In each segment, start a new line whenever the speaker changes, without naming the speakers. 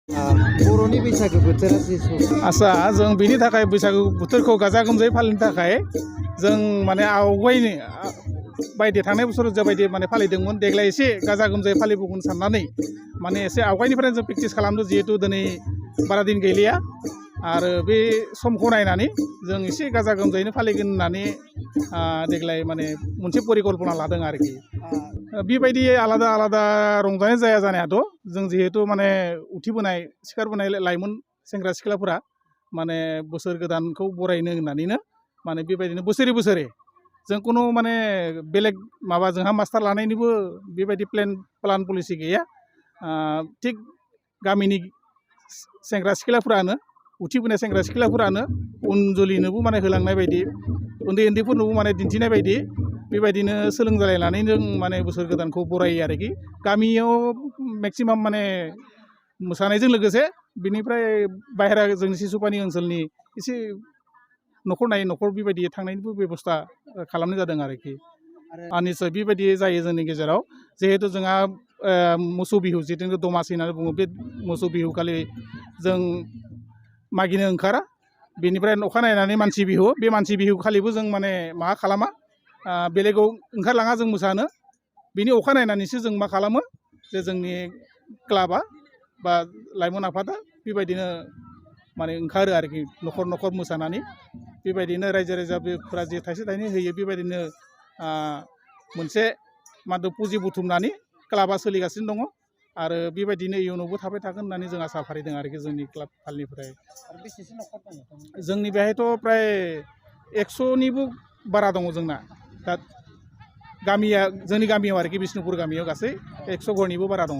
बर'नि बैसागो बोथोरा
आसा जों बिनि थाखाय बैसागु बोथोरखौ गाजा गोमजायै फालिनो थाखाय जों माने आवगायनि बायदि थांनाय बोसोराव जाबायदि माने फालिदोंमोन देग्लाय एसे गाजा गोमजायै फालिबोगोन साननानै माने एसे आवगायनिफ्राय जों प्रेक्टिस खालामदों जिहेतु दिनै बारा दिन गैलिया आरो बे समखौ नायनानै जों एसे गाजा गोमजायैनो फालिगोन होननानै देग्लाय माने मोनसे परिकल्पना लादों आरोखि बेबायदि आलादा आलादा रंजानाय जाया जानायाथ' जों जिहेतु माने उथिबोनाय सिखारबोनाय लाइमोन सेंग्रा सिख्लाफोरा माने बोसोर गोदानखौ बरायनो होननानैनो माने बेबायदिनो बोसोरे बोसोरे जों कुनु माने बेलेग माबा जोंहा मास्टार लानायनिबो बेबायदि प्लान पलिसि गैया थिग गामिनि सेंग्रा सिख्लाफोरानो उथिबोनाय सेंग्रा सिख्लाफोरानो उन जोलैनोबो माने होलांनाय बायदि उन्दै उन्दैफोरनोबो माने दिन्थिनाय बायदि बेबायदिनो सोलोंजालायनानै जों माने बोसोर गोदानखौ बरायो आरोखि गामियाव मेक्सिमाम माने मोसानायजों लोगोसे बिनिफ्राय बाहेरा जोंनि सिसुपानि ओनसोलनि एसे न'खर नायै न'खर बेबायदि थांनायनिबो बेबस्था खालामनाय जादों आरोखि निस्सय बेबायदि जायो जोंनि गेजेराव जिहेतु जोंहा मोसौ बिहु जिथु दमासि होननानै बुङो बे मोसौ बिहु खालि जों मागिनो ओंखारा बेनिफ्राय अखानायनानै मानसि बिहु बे मानसि बिहु खालिबो जों माने मा खालामा बेलेगाव ओंखारलाङा जों मोसानो बिनि अखानायनानैसो जों मा खालामो जे जोंनि क्लाबा बा लाइमोन आफादा बेबायदिनो माने ओंखारो आरोखि न'खर न'खर मोसानानै बेबायदिनो रायजो राजाफोरा जे थाइसे थाइनै होयो बेबायदिनो मोनसे मादो पुजि बुथुमनानै क्लाबा सोलिगासिनो दङ आरो बेबायदिनो इयुनावबो थाबाय थागोन होननानै जों आसा फारिदों आरोखि जोंनि क्लाब फालनिफ्राय जोंनि बेहायथ' प्राय 100निबो बारा दङ जोंना दा गामिया जोंनि गामियाव आरोखि बिष्णुपुर गामियाव गासै 100 घरनिबो बारा दङ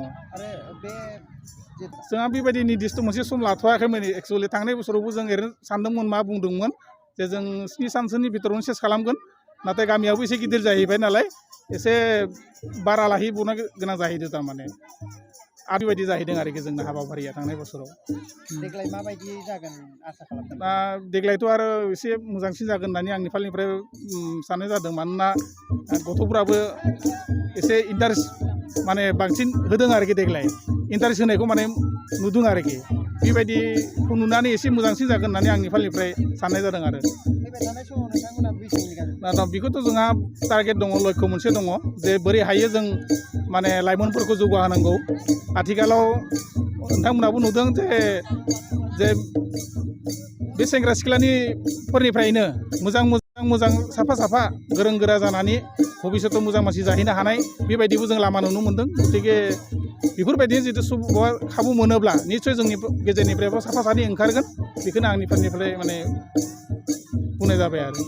जोंहा बेबायदि निर्दिष्ट मोनसे सम लाथ'वाखैमोन एक्सुवेलि थांनाय बोसोरावबो जों ओरैनो सानदोंमोन मा बुंदोंमोन जे जों 7 सानसोनि भितरावनो सेस खालामगोन नाथाय गामियावबो एसे गिदिर जाहैबाय नालाय एसे बारा लाहैबावनो गोनां जाहैदों थारमाने आरो बेबायदि जाहैदों आरोखि जोंना हाबाफारिया थांनाय बोसोराव
देग्लाय माबायदि जागोन आसा खालामदों
दा देग्लायथ' आरो एसे मोजांसिन जागोन होननानै आंनि फालनिफ्राय साननाय जादों मानोना गथ'फ्राबो एसे इन्टारेस्ट माने बांसिन होदों आरोखि देग्लाय इन्टारेस्ट होनायखौ माने नुदों आरोखि बेबायदिखौ नुनानै एसे मोजांसिन जागोन होननानै आंनि फालनिफ्राय साननाय जादों आरो बेखौथ' जोंहा टारगेट दङ लक्ष्य मोनसे दङ जे बोरै हायो जों माने लाइमोनफोरखौ जौगाहोनांगौ आथिखालाव नोंथांमोनाबो नुदों जे बे सेंग्रा सिख्लाफोरनिफ्रायनो मोजां साफा गोरों गोरा जानानै भबिष्यतआव मोजां मानसि जाहैनो हानाय बेबायदिबो जों लामा नुनो मोन्दों गतिके बेफोरबायदि जितु खाबु मोनोब्ला निस्सय जोंनि गेजेरनिफ्रायबो साफा सानै ओंखारगोन बेखौनो आंनि फारनिफ्राय माने बुंनाय जाबाय आरो